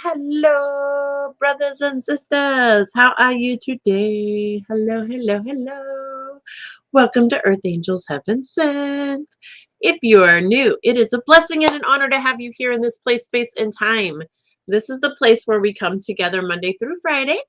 Hello, brothers and sisters. How are you today? Hello, hello, hello. Welcome to Earth Angels Heaven Sent. If you are new, it is a blessing and an honor to have you here in this place, space, and time. This is the place where we come together Monday through Friday,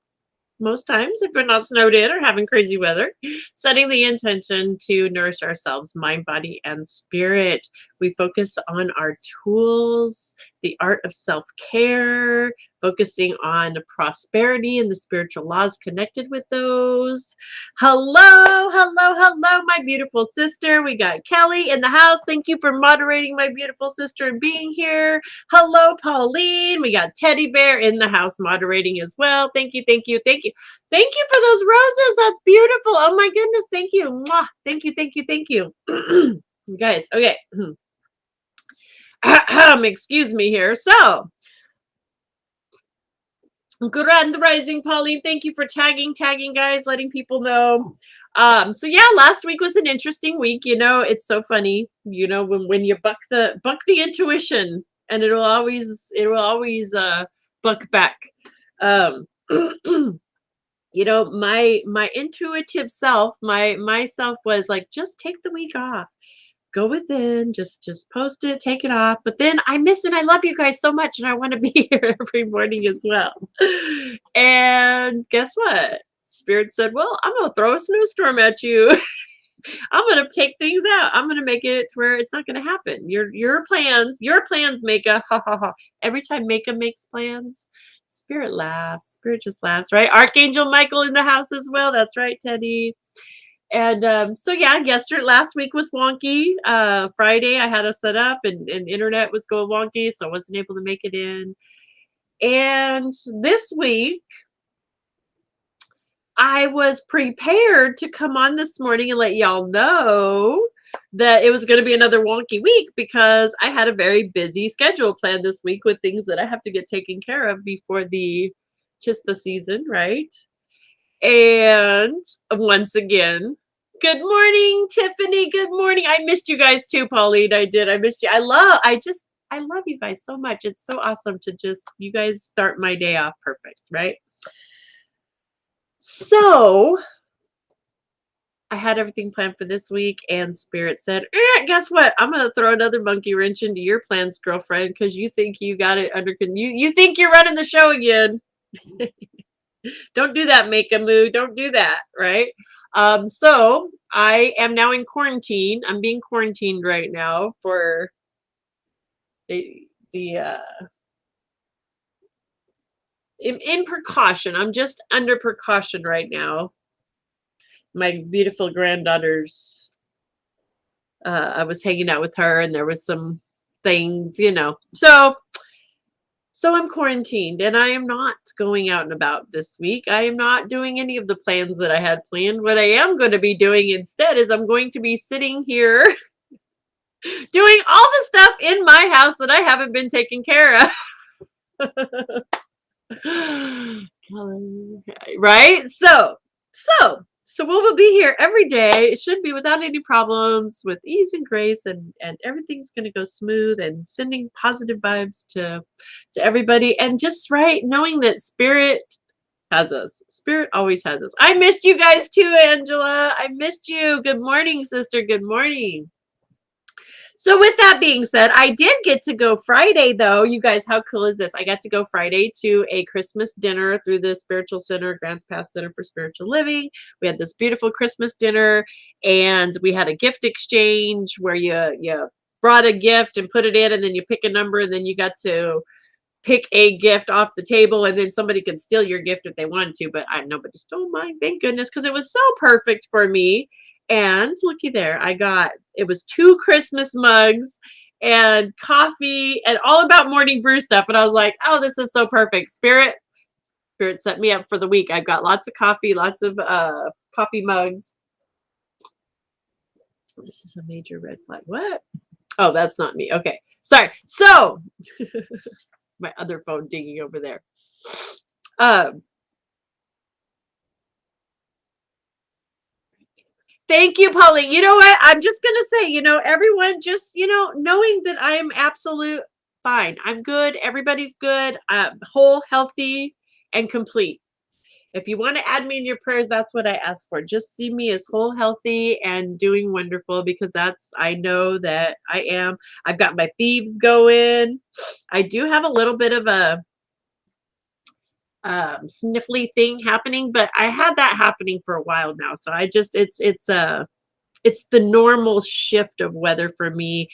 most times if we're not snowed in or having crazy weather, setting the intention to nourish ourselves, mind, body, and spirit. We focus on our tools, the art of self-care, focusing on prosperity and the spiritual laws connected with those. Hello, hello, hello, my beautiful sister. We got Kelly in the house. Thank you for moderating, my beautiful sister, and being here. Hello, Pauline. We got Teddy Bear in the house moderating as well. Thank you, thank you, thank you. Thank you for those roses. That's beautiful. Oh my goodness. Thank you. Mwah. Thank you, thank you, thank you. You guys, okay. Excuse me here. So, Grand Rising, Pauline. Thank you for tagging, guys, letting people know. So yeah, last week was an interesting week. You know, it's so funny. You know, when you buck the intuition, and it will always buck back. You know, my intuitive self, myself was like, just take the week off. Go within, just post it, take it off. But then I miss it. I love you guys so much, and I want to be here every morning as well. And guess what? Spirit said, "Well, I'm gonna throw a snowstorm at you. I'm gonna take things out. I'm gonna make it to where it's not gonna happen. Your plans, Mika. Ha ha ha. Every time Mika makes plans, Spirit laughs. Spirit just laughs, right? Archangel Michael in the house as well. That's right, Teddy. And so yeah, last week was wonky. Friday I had to set up, and internet was going wonky, so I wasn't able to make it in. And this week I was prepared to come on this morning and let y'all know that it was going to be another wonky week, because I had a very busy schedule planned this week with things that I have to get taken care of before the season, right? And once again, good morning, Tiffany. Good morning. I missed you guys too, Pauline. I did. I missed you. I love you guys so much. It's so awesome to you guys start my day off perfect, right? So I had everything planned for this week, and Spirit said, guess what? I'm going to throw another monkey wrench into your plans, girlfriend, because you think you got it under control. You think you're running the show again. Don't do that, make a move. Don't do that, right? So I am now in quarantine. I'm being quarantined right now for in precaution. I'm just under precaution right now. My beautiful granddaughter's, I was hanging out with her, and there was some things, you know. So I'm quarantined, and I am not going out and about this week. I am not doing any of the plans that I had planned. What I am going to be doing instead is I'm going to be sitting here doing all the stuff in my house that I haven't been taking care of. Right? So we will be here every day. It should be without any problems, with ease and grace, and everything's going to go smooth, and sending positive vibes to everybody, and just right knowing that Spirit has us. Spirit always has us. I missed you guys too, Angela. I missed you. Good morning, sister. Good morning. So with that being said, I did get to go Friday, though. You guys, how cool is this? I got to go Friday to a Christmas dinner through the Spiritual Center, Grants Pass Center for Spiritual Living. We had this beautiful Christmas dinner, and we had a gift exchange where you brought a gift and put it in, and then you pick a number, and then you got to pick a gift off the table, and then somebody could steal your gift if they wanted to, but nobody stole mine, thank goodness, because it was so perfect for me. And looky there, it was 2 Christmas mugs and coffee and all about morning brew stuff. And I was like, oh, this is so perfect. Spirit set me up for the week. I've got lots of coffee, lots of coffee mugs. This is a major red flag. What? Oh, that's not me. Okay. Sorry. So my other phone dinging over there. Thank you, Pauline. You know what? I'm just going to say, everyone, just, knowing that I am absolute fine. I'm good. Everybody's good. Whole, healthy, and complete. If you want to add me in your prayers, that's what I ask for. Just see me as whole, healthy, and doing wonderful, because I know that I am. I've got my thieves going. I do have a little bit of a sniffly thing happening, but I had that happening for a while now. So I just, it's the normal shift of weather for me.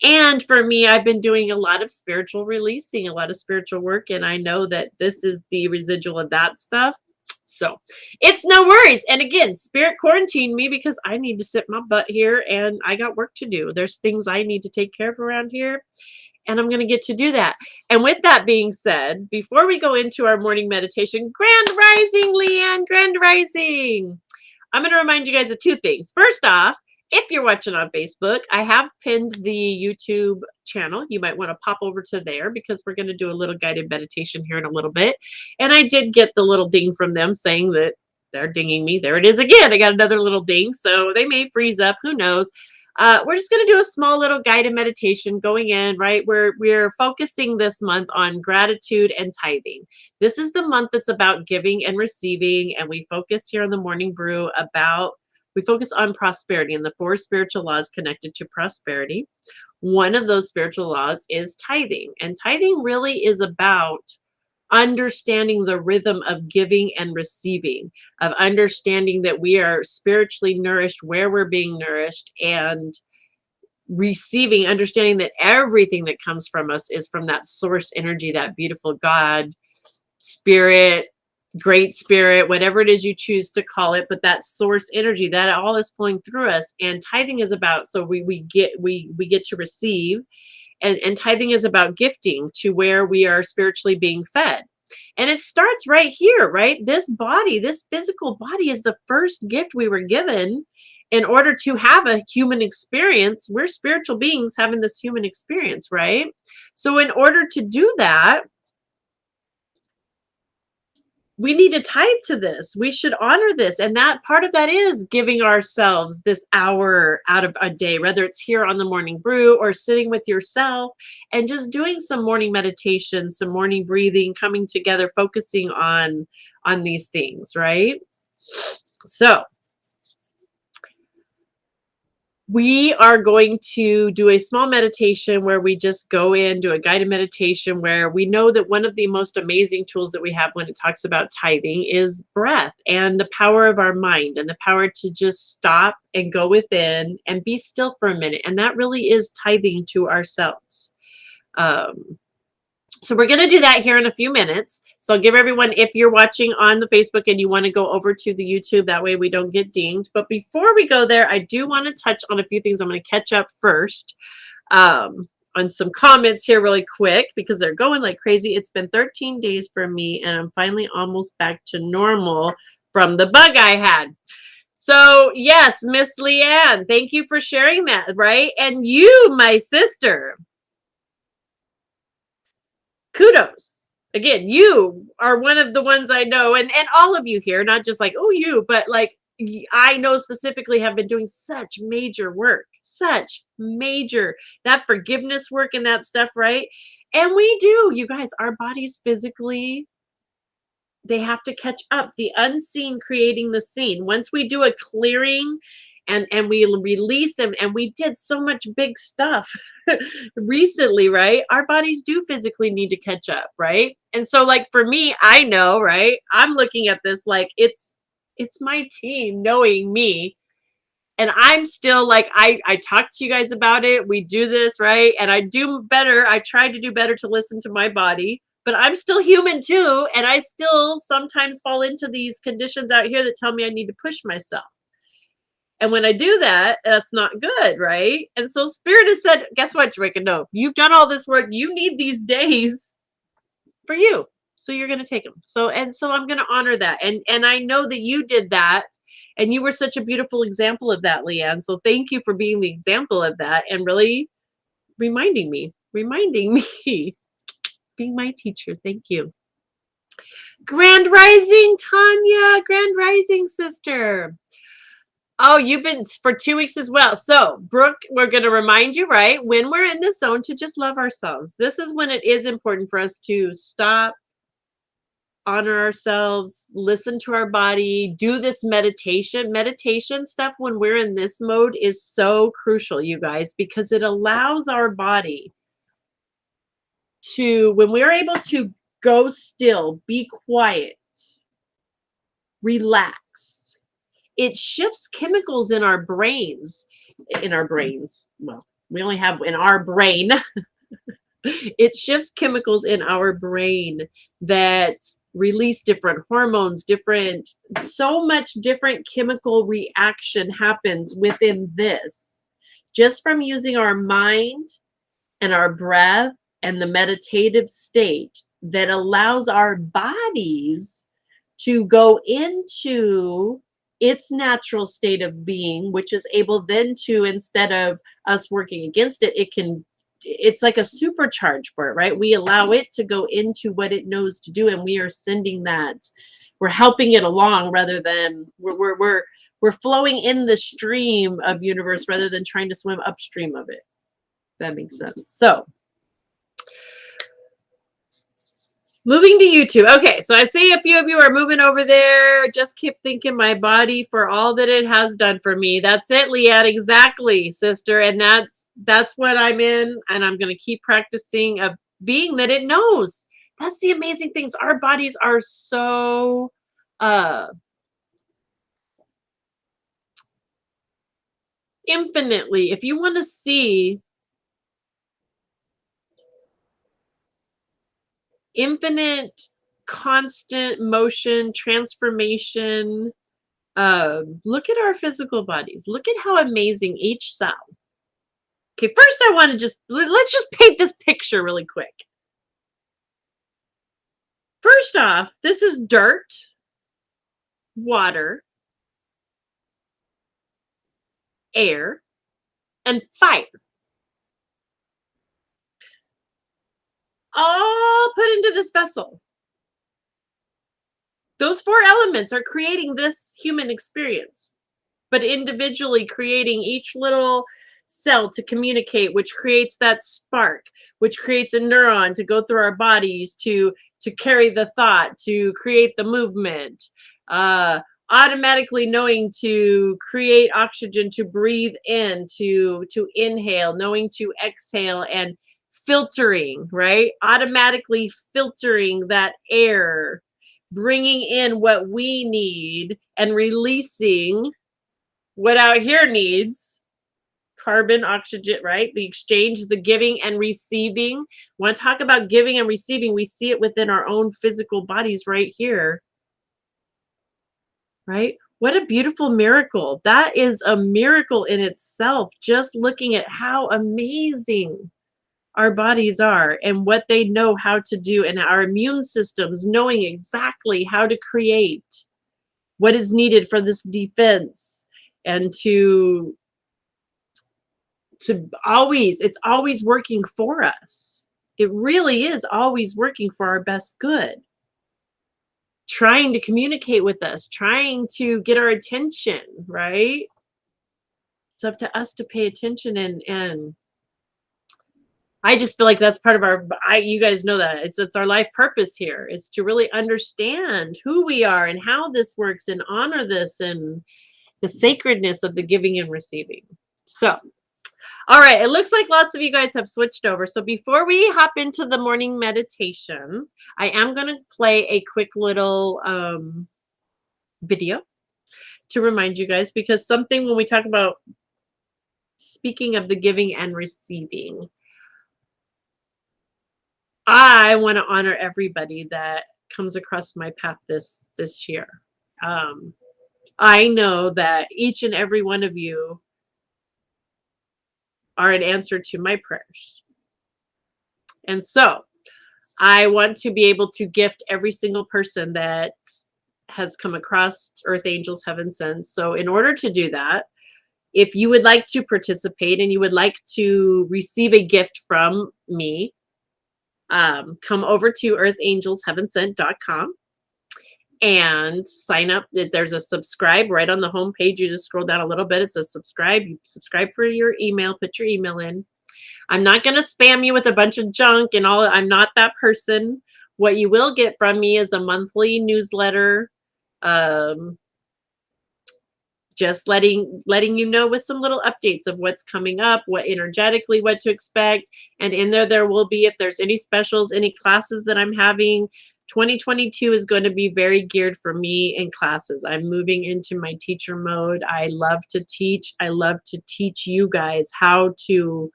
And for me, I've been doing a lot of spiritual releasing, a lot of spiritual work, and I know that this is the residual of that stuff. So it's no worries. And again, spirit quarantined me because I need to sit my butt here and I got work to do. There's things I need to take care of around here, and I'm going to get to do that. And with that being said, before we go into our morning meditation, Grand Rising, Leanne, Grand Rising. I'm going to remind you guys of two things. First off, if you're watching on Facebook, I have pinned the YouTube channel. You might want to pop over to there because we're going to do a little guided meditation here in a little bit. And I did get the little ding from them saying that they're dinging me. There it is again. I got another little ding. So they may freeze up. Who knows? We're just going to do a small little guided meditation going in, right? We're focusing this month on gratitude and tithing. This is the month that's about giving and receiving. And we focus here on the Morning Brew we focus on prosperity and the 4 spiritual laws connected to prosperity. One of those spiritual laws is tithing. And tithing really is about understanding the rhythm of giving and receiving, of understanding that we are spiritually nourished where we're being nourished, and receiving, understanding that everything that comes from us is from that source energy, that beautiful God, spirit, great spirit, whatever it is you choose to call it, but that source energy, that all is flowing through us. And tithing is about, so we get to receive. And tithing is about gifting to where we are spiritually being fed. And it starts right here, right? This body, this physical body is the first gift we were given in order to have a human experience. We're spiritual beings having this human experience, right? So in order to do that, we need to tithe to this. We should honor this. And that part of that is giving ourselves this hour out of a day, whether it's here on the Morning Brew or sitting with yourself and just doing some morning meditation, some morning breathing, coming together, focusing on these things, right? So we are going to do a small meditation where we just go in, do a guided meditation where we know that one of the most amazing tools that we have when it talks about tithing is breath and the power of our mind and the power to just stop and go within and be still for a minute. And that really is tithing to ourselves. So we're going to do that here in a few minutes. So I'll give everyone, if you're watching on the Facebook and you want to go over to the YouTube, that way we don't get dinged. But before we go there, I do want to touch on a few things. I'm going to catch up first on some comments here really quick because they're going like crazy. It's been 13 days for me and I'm finally almost back to normal from the bug I had. So yes, Miss Leanne, thank you for sharing that, right? And you, my sister, kudos. Again, you are one of the ones I know, and all of you here, not just like, oh, you, but like I know specifically have been doing such major work, such major, that forgiveness work and that stuff, right? And we do, you guys, our bodies physically, they have to catch up. The unseen creating the seen. Once we do a clearing and we release them, and we did so much big stuff recently, right? Our bodies do physically need to catch up, right? And so like for me, I know, right? I'm looking at this like it's my team knowing me. And I'm still like, I talk to you guys about it. We do this, right? And I do better. I try to do better to listen to my body, but I'm still human too. And I still sometimes fall into these conditions out here that tell me I need to push myself. And when I do that, that's not good, right? And so Spirit has said, guess what, Jamica? No, you've done all this work. You need these days for you. So you're going to take them. So I'm going to honor that. And I know that you did that. And you were such a beautiful example of that, Leanne. So thank you for being the example of that and really reminding me, being my teacher. Thank you. Grand Rising, Tanya. Grand Rising, sister. Oh, you've been for 2 weeks as well. So, Brooke, we're going to remind you, right, when we're in this zone to just love ourselves. This is when it is important for us to stop, honor ourselves, listen to our body, do this meditation. Meditation stuff when we're in this mode is so crucial, you guys, because it allows our body to, when we're able to go still, be quiet, relax, it shifts chemicals in our brains. Well, we only have in our brain. It shifts chemicals in our brain that release different hormones, so much different chemical reaction happens within this just from using our mind and our breath and the meditative state that allows our bodies to go into its natural state of being, which is able then to, instead of us working against it, it's like a supercharge for it, right? We allow it to go into what it knows to do, and we are sending that. We're helping it along rather than we're flowing in the stream of universe rather than trying to swim upstream of it. That makes sense. So, moving to YouTube. Okay, so I see a few of you are moving over there. Just keep thinking my body for all that it has done for me. That's it, Leanne. Exactly, sister. And that's what I'm in. And I'm going to keep practicing of being that it knows. That's the amazing things. Our bodies are so infinitely, if you want to see infinite, constant motion, transformation, look at our physical bodies. Look at how amazing each cell. Okay, first I want to let's just paint this picture really quick. First off, this is dirt, water, air, and fire. All put into this vessel. Those 4 elements are creating this human experience, but individually creating each little cell to communicate, which creates that spark, which creates a neuron to go through our bodies to carry the thought, to create the movement, automatically knowing to create oxygen, to breathe in, to inhale, knowing to exhale, and filtering, right? Automatically filtering that air, bringing in what we need and releasing what out here needs. Carbon, oxygen, right? The exchange, the giving and receiving. When I talk about giving and receiving, we see it within our own physical bodies right here, right? What a beautiful miracle. That is a miracle in itself, just looking at how amazing our bodies are and what they know how to do, and our immune systems knowing exactly how to create what is needed for this defense, and it's always working for us. It really is always working for our best good, trying to communicate with us, trying to get our attention, right? It's up to us to pay attention, and I just feel like that's part of you guys know that it's our life purpose here, is to really understand who we are and how this works, and honor this and the sacredness of the giving and receiving. So, all right, it looks like lots of you guys have switched over. So before we hop into the morning meditation, I am going to play a quick little video to remind you guys, because something when we talk about speaking of the giving and receiving, I want to honor everybody that comes across my path this year. I know that each and every one of you are an answer to my prayers. And so I want to be able to gift every single person that has come across Earth Angels Heaven Sent. So in order to do that, if you would like to participate and you would like to receive a gift from me, come over to earthangelsheavensent.com and sign up. There's a subscribe right on the home page. You just scroll down a little bit. It says subscribe. You subscribe for your email, put your email in. I'm not going to spam you with a bunch of junk and all. I'm not that person. What you will get from me is a monthly newsletter, um, just letting you know with some little updates of what's coming up, what energetically what to expect. And in there will be, if there's any specials, any classes that I'm having. 2022 is going to be very geared for me in classes. I'm moving into my teacher mode. I love to teach. I love to teach you guys how to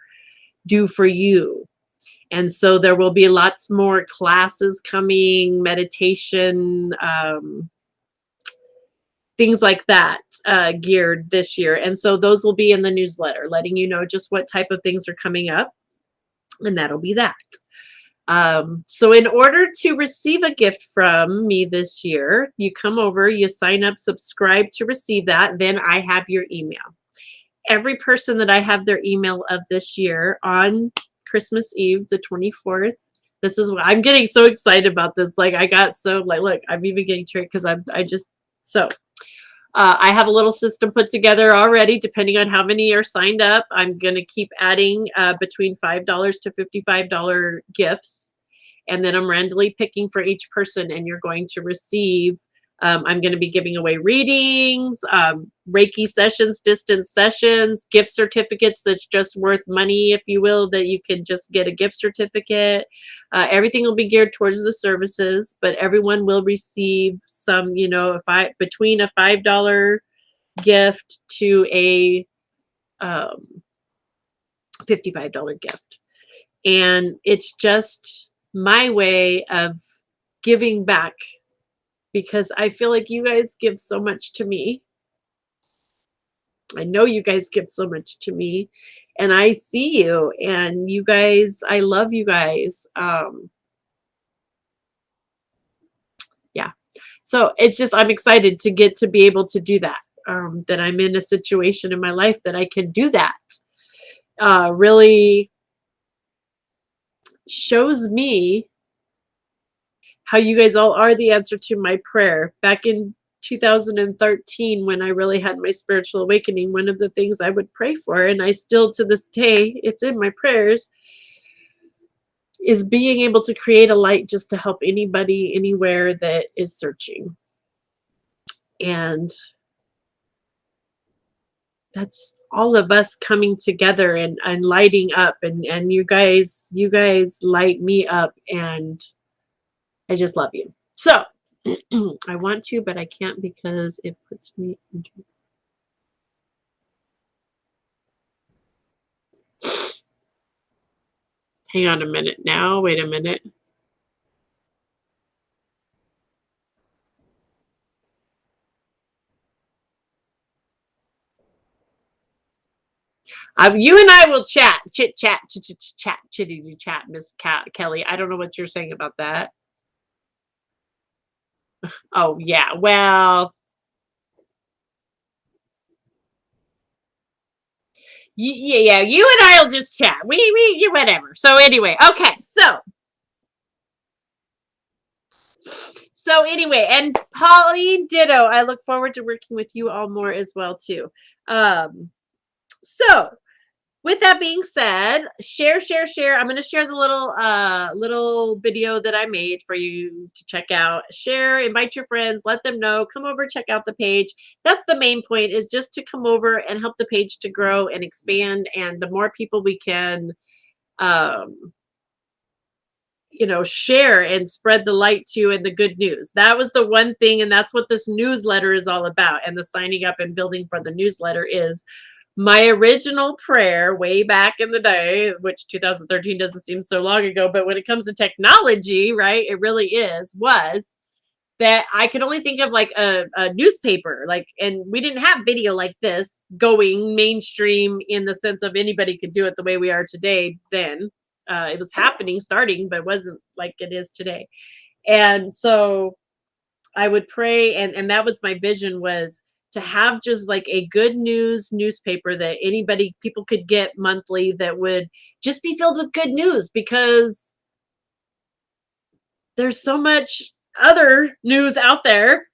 do for you. And so there will be lots more classes coming, meditation, things like that, geared this year. And so those will be in the newsletter, letting you know just what type of things are coming up. And that'll be that. So in order to receive a gift from me this year, you come over, you sign up, subscribe to receive that. Then I have your email. Every person that I have their email of this year on Christmas Eve, the 24th. This is what I'm getting so excited about this. Like I got so like, look, I'm even getting tricked because I have a little system put together already, depending on how many are signed up. I'm going to keep adding between $5 to $55 gifts. And then I'm randomly picking for each person, and you're going to receive, I'm going to be giving away readings, Reiki sessions, distance sessions, gift certificates that's just worth money, if you will, that you can just get a gift certificate. Everything will be geared towards the services, but everyone will receive some, between a $5 gift to a $55 gift. And it's just my way of giving back, because I feel like you guys give so much to me. I know you guys give so much to me, and I see you, and you guys, I love you guys. Yeah. So it's just, I'm excited to get to be able to do that. That I'm in a situation in my life that I can do that. Really shows me how you guys all are the answer to my prayer. Back in 2013, when I really had my spiritual awakening, one of the things I would pray for, and I still to this day, it's in my prayers, is being able to create a light just to help anybody, anywhere that is searching. And that's all of us coming together and lighting up, and you guys light me up, and I just love you. So I want to, but I can't because it puts me into. Hang on a minute now. Wait a minute. You and I will chat, chit chat, chitty chat, Miss Kelly. I don't know what you're saying about that. Oh yeah, well, yeah. You and I will just chat. We whatever. So anyway, okay. So anyway, and Pauline, ditto. I look forward to working with you all more as well too. So with that being said, share. I'm going to share the little video that I made for you to check out. Share, invite your friends, let them know, come over, check out the page. That's the main point, is just to come over and help the page to grow and expand. And the more people we can, share and spread the light to, and the good news. That was the one thing. And that's what this newsletter is all about. And the signing up and building for the newsletter is my original prayer way back in the day, which 2013 doesn't seem so long ago, but when it comes to technology, right, it really was that I could only think of like a newspaper, and we didn't have video like this going mainstream in the sense of anybody could do it the way we are today then. It was happening, starting, but it wasn't like it is today. And so I would pray, and that was my vision, was to have just like a good news newspaper that people could get monthly, that would just be filled with good news, because there's so much other news out there,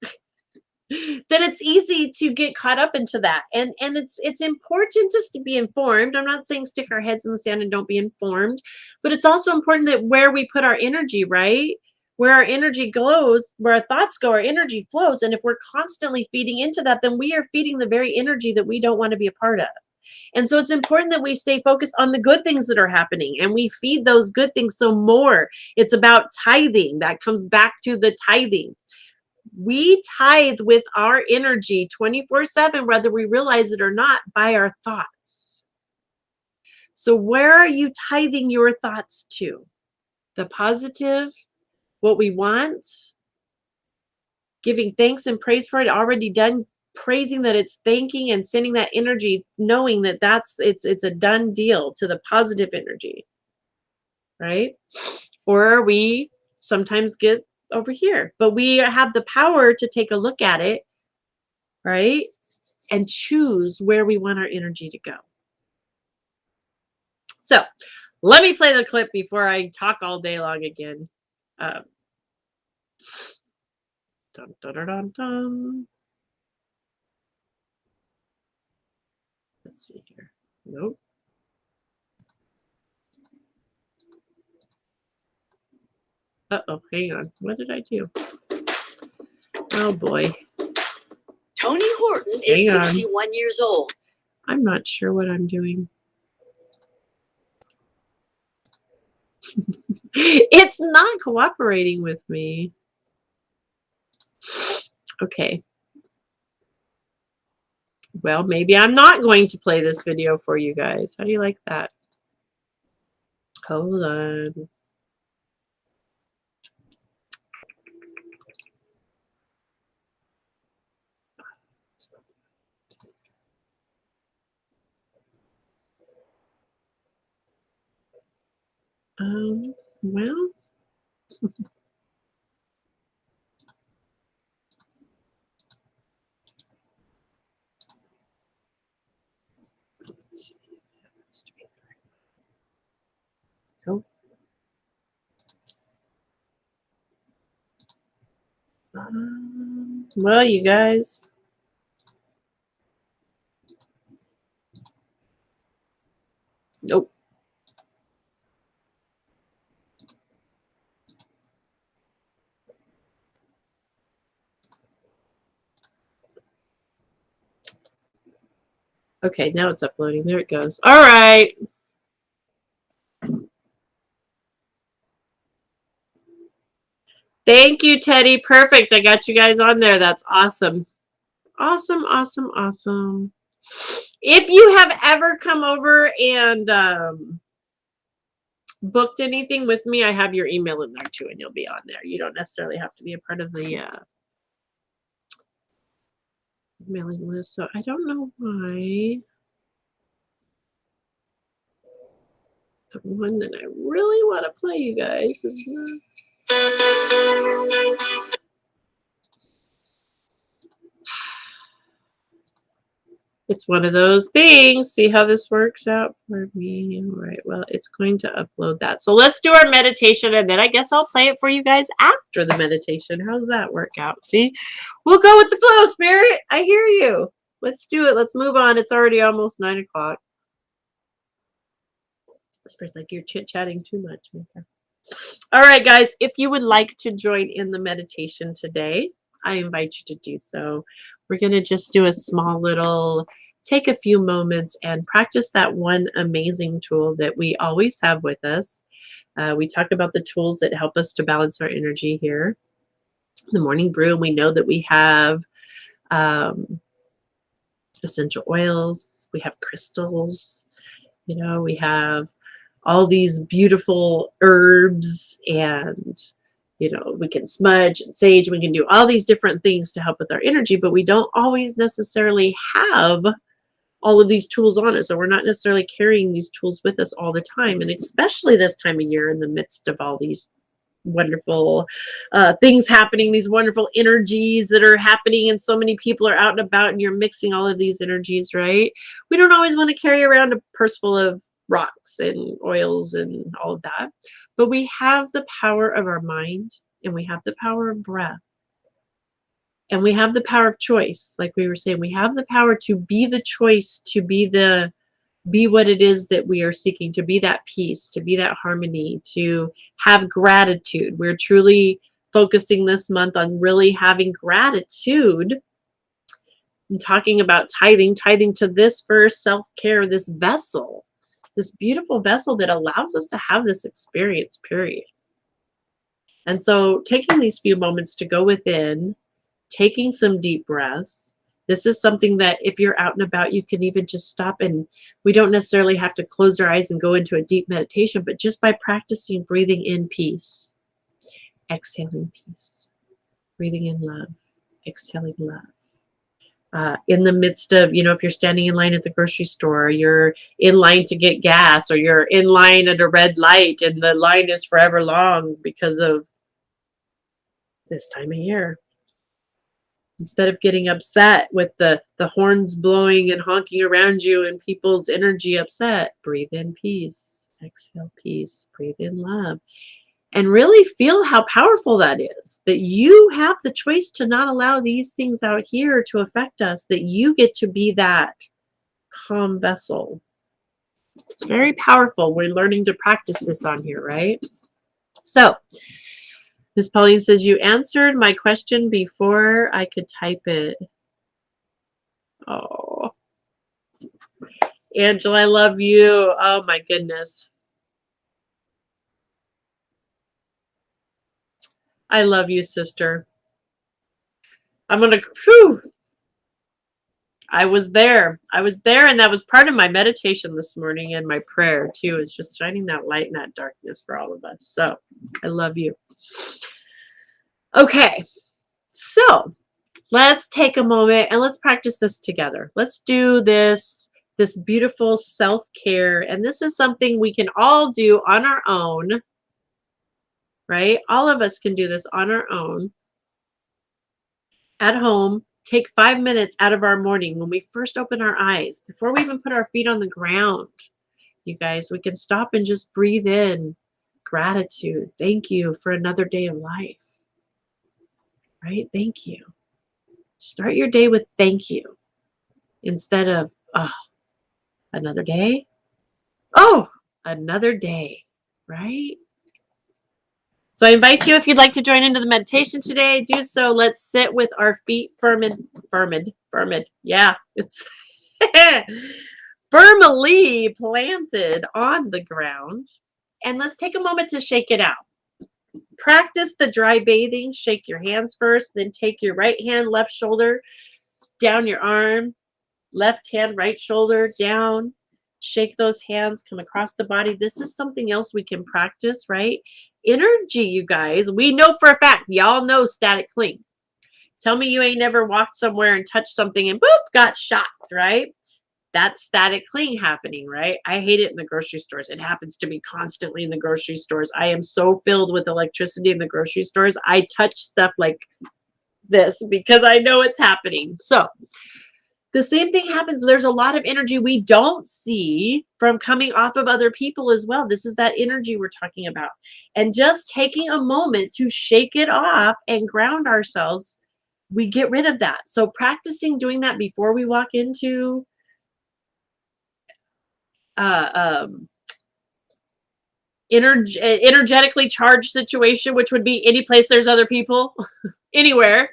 then it's easy to get caught up into that. And it's important just to be informed. I'm not saying stick our heads in the sand and don't be informed, but it's also important that where we put our energy, right? Where our energy goes, where our thoughts go, our energy flows. And if we're constantly feeding into that, then we are feeding the very energy that we don't want to be a part of. And so it's important that we stay focused on the good things that are happening and we feed those good things. So more, it's about tithing. That comes back to the tithing. We tithe with our energy 24/7, whether we realize it or not, by our thoughts. So where are you tithing your thoughts to? The positive, what we want, giving thanks and praise for it already done, praising that it's thanking and sending that energy, knowing that it's a done deal to the positive energy, right? Or we sometimes get over here, but we have the power to take a look at it, right? And choose where we want our energy to go. So let me play the clip before I talk all day long again. Dun, dun, dun, dun, dun. Let's see here. Nope. Uh-oh, hang on. What did I do? Oh boy. Tony Horton is 61 years old. I'm not sure what I'm doing. It's not cooperating with me. Okay. Well, maybe I'm not going to play this video for you guys. How do you like that? Hold on. Well. Nope. Well, you guys. Nope. Okay, now it's uploading. There it goes. All right. Thank you, Teddy. Perfect. I got you guys on there. That's awesome. Awesome, awesome, awesome. If you have ever come over and booked anything with me, I have your email in there too, and you'll be on there. You don't necessarily have to be a part of the mailing list. So I don't know why the one that I really want to play you guys is not. It's one of those things. See how this works out for me. All right, well, it's going to upload that. So let's do our meditation, and then I guess I'll play it for you guys after the meditation. How does that work out? See, we'll go with the flow, Spirit. I hear you. Let's do it. Let's move on. It's already almost 9 o'clock. Spirit's like, you're chit-chatting too much. Okay. All right, guys, if you would like to join in the meditation today, I invite you to do so. We're going to just do a small little, take a few moments and practice that one amazing tool that we always have with us. We talk about the tools that help us to balance our energy here. The morning brew, and we know that we have essential oils, we have crystals, you know, we have all these beautiful herbs, and you know, we can smudge and sage, we can do all these different things to help with our energy, but we don't always necessarily have all of these tools on us, or we're not necessarily carrying these tools with us all the time. And especially this time of year, in the midst of all these wonderful things happening, these wonderful energies that are happening, and so many people are out and about, and you're mixing all of these energies, right? We don't always want to carry around a purse full of rocks and oils and all of that, but we have the power of our mind. and we have the power of breath. And we have the power of choice. Like we were saying, we have the power to be the choice, to be what it is that we are seeking, to be that peace, to be that harmony, to have gratitude. We're truly focusing this month on really having gratitude and talking about tithing to this first self-care, this vessel, this beautiful vessel that allows us to have this experience, period. And so taking these few moments to go within, taking some deep breaths. This is something that if you're out and about, you can even just stop, and we don't necessarily have to close our eyes and go into a deep meditation, but just by practicing breathing in peace, exhaling peace, breathing in love, exhaling love. In the midst of, if you're standing in line at the grocery store, or you're in line to get gas, or you're in line at a red light and the line is forever long because of this time of year. Instead of getting upset with the horns blowing and honking around you and people's energy upset, breathe in peace, exhale peace, breathe in love. And really feel how powerful that is, that you have the choice to not allow these things out here to affect us, that you get to be that calm vessel. It's very powerful. We're learning to practice this on here, right? So, Ms. Pauline says, you answered my question before I could type it. Oh, Angela, I love you. Oh, my goodness. I love you, sister. I'm going to, I was there, and that was part of my meditation this morning, and my prayer too, is just shining that light in that darkness for all of us. So I love you. Okay, so let's take a moment and let's practice this together. Let's do this beautiful self-care, and this is something we can all do on our own, right? All of us can do this on our own at home. Take 5 minutes out of our morning when we first open our eyes, before we even put our feet on the ground. You guys, we can stop and just breathe in gratitude. Thank you for another day of life, right? Thank you. Start your day with thank you instead of, oh, another day. Oh, another day, right? So I invite you, if you'd like to join into the meditation today, do so. Let's sit with our feet firmly. Yeah, it's firmly planted on the ground. And let's take a moment to shake it out. Practice the dry bathing. Shake your hands first, then take your right hand, left shoulder, down your arm, left hand, right shoulder, down. Shake those hands, come across the body. This is something else we can practice, right? Energy, you guys. We know for a fact, y'all know static cling. Tell me you ain't never walked somewhere and touched something and boop, got shocked, right? That's static cling happening, right? I hate it in the grocery stores. It happens to me constantly in the grocery stores. I am so filled with electricity in the grocery stores. I touch stuff like this because I know it's happening. So the same thing happens. There's a lot of energy we don't see from coming off of other people as well. This is that energy we're talking about. And just taking a moment to shake it off and ground ourselves, we get rid of that. So practicing doing that before we walk into energetically charged situation, which would be any place there's other people, anywhere.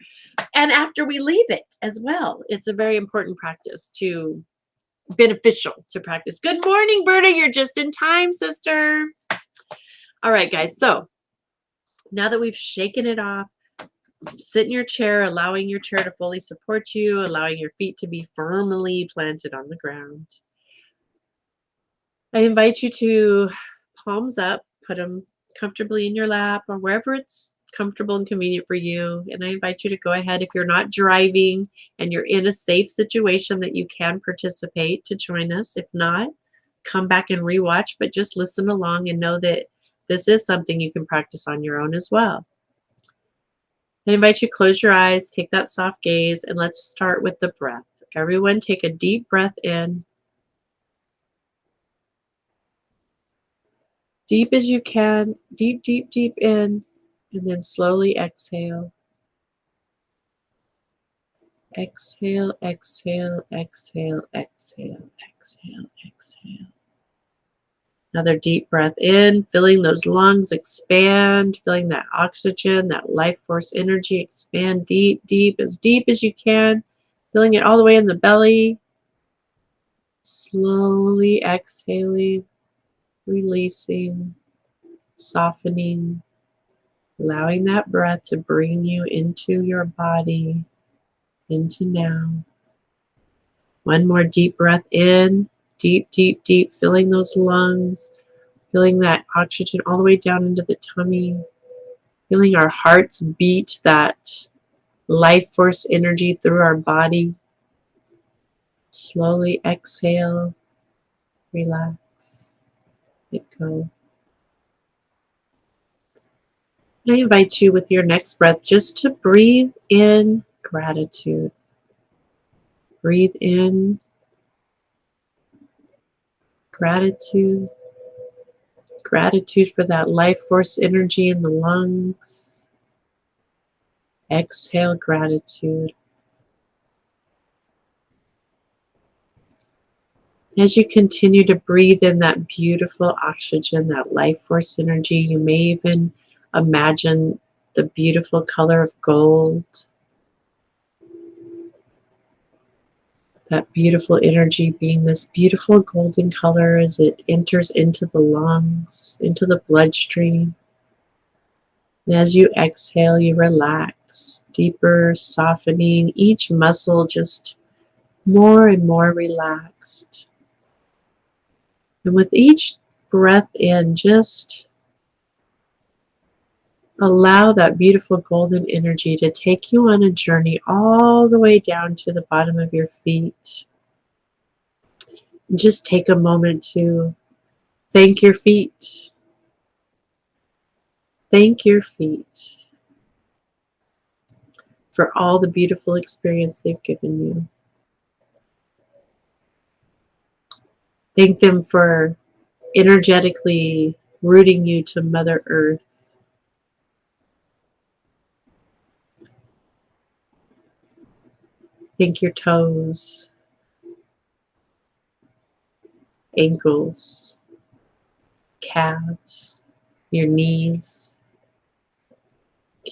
And after we leave it as well, it's a very important practice, beneficial to practice. Good morning, Berta. You're just in time, sister. All right, guys. So now that we've shaken it off, sit in your chair, allowing your chair to fully support you, allowing your feet to be firmly planted on the ground. I invite you to palms up, put them comfortably in your lap or wherever it's comfortable and convenient for you. And I invite you to go ahead, if you're not driving and you're in a safe situation that you can participate, to join us. If not, come back and rewatch, but just listen along and know that this is something you can practice on your own as well. I invite you to close your eyes, take that soft gaze, and let's start with the breath. Everyone take a deep breath in. Deep as you can, deep, deep, deep in, And then slowly exhale. Exhale, exhale, exhale, exhale, exhale, exhale. Another deep breath in, feeling those lungs expand, feeling that oxygen, that life force energy expand deep, deep as you can. Feeling it all the way in the belly. Slowly exhaling, releasing, softening, allowing that breath to bring you into your body, into now. One more deep breath in, deep, deep, deep, filling those lungs, feeling that oxygen all the way down into the tummy, feeling our hearts beat that life force energy through our body. Slowly exhale, relax, let go. I invite you with your next breath just to breathe in gratitude. Breathe in gratitude. Gratitude for that life force energy in the lungs. Exhale gratitude. As you continue to breathe in that beautiful oxygen, that life force energy, you may even imagine the beautiful color of gold. That beautiful energy being this beautiful golden color as it enters into the lungs, into the bloodstream. And as you exhale, you relax, deeper, softening, each muscle just more and more relaxed. And with each breath in, just allow that beautiful golden energy to take you on a journey all the way down to the bottom of your feet. And just take a moment to thank your feet. Thank your feet for all the beautiful experience they've given you. Thank them for energetically rooting you to Mother Earth. Thank your toes, ankles, calves, your knees.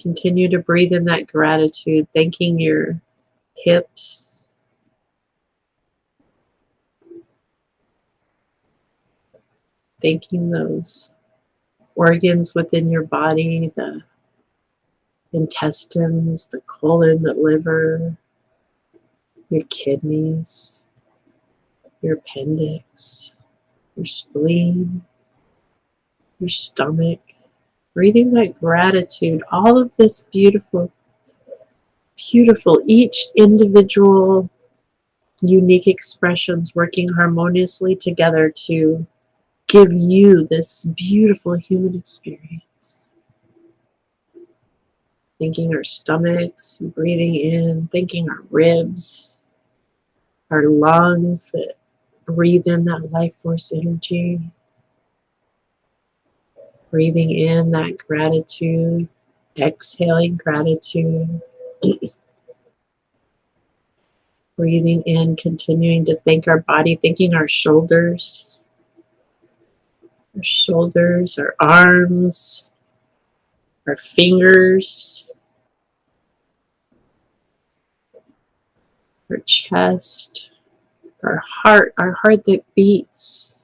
Continue to breathe in that gratitude, thanking your hips, thanking those organs within your body, the intestines, the colon, the liver, your kidneys, your appendix, your spleen, your stomach. Breathing that gratitude, all of this beautiful, beautiful, each individual unique expressions working harmoniously together to give you this beautiful human experience. Thanking our stomachs, breathing in, thanking our ribs, our lungs that breathe in that life force energy. Breathing in that gratitude, exhaling gratitude. Breathing in, continuing to thank our body, thanking our shoulders, our arms, our fingers, our chest, our heart that beats.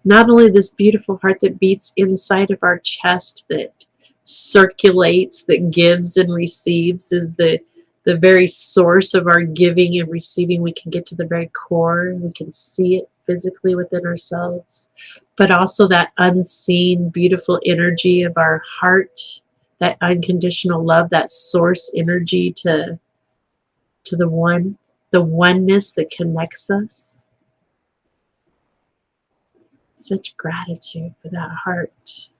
Not only this beautiful heart that beats inside of our chest, that circulates, that gives and receives, is the very source of our giving and receiving. We can get to the very core. We can see it physically within ourselves. But also that unseen, beautiful energy of our heart, that unconditional love, that source energy to the one, the oneness that connects us. Such gratitude for that heart.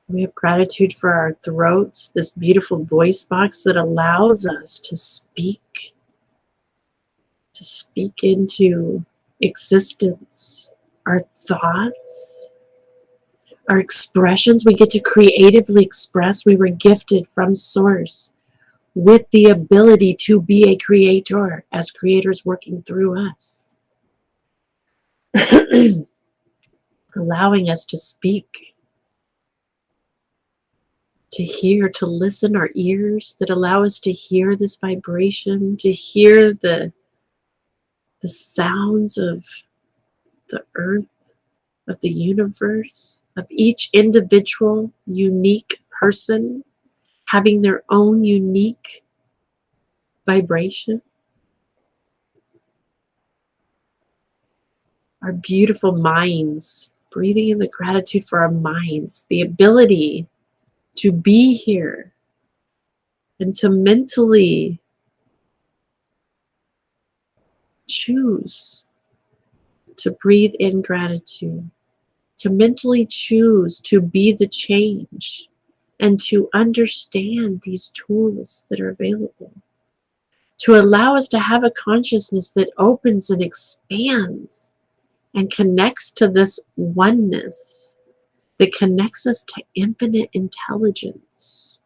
We have gratitude for our throats, this beautiful voice box that allows us to speak into existence, our thoughts, Our expressions, we get to creatively express. We were gifted from Source with the ability to be a creator as creators working through us, allowing us to speak, to hear, to listen, our ears that allow us to hear this vibration, to hear the sounds of the earth, of the universe, of each individual unique person having their own unique vibration. Our beautiful minds, breathing in the gratitude for our minds, the ability to be here and to mentally choose to breathe in gratitude, to mentally choose to be the change, and to understand these tools that are available, to allow us to have a consciousness that opens and expands and connects to this oneness, that connects us to infinite intelligence.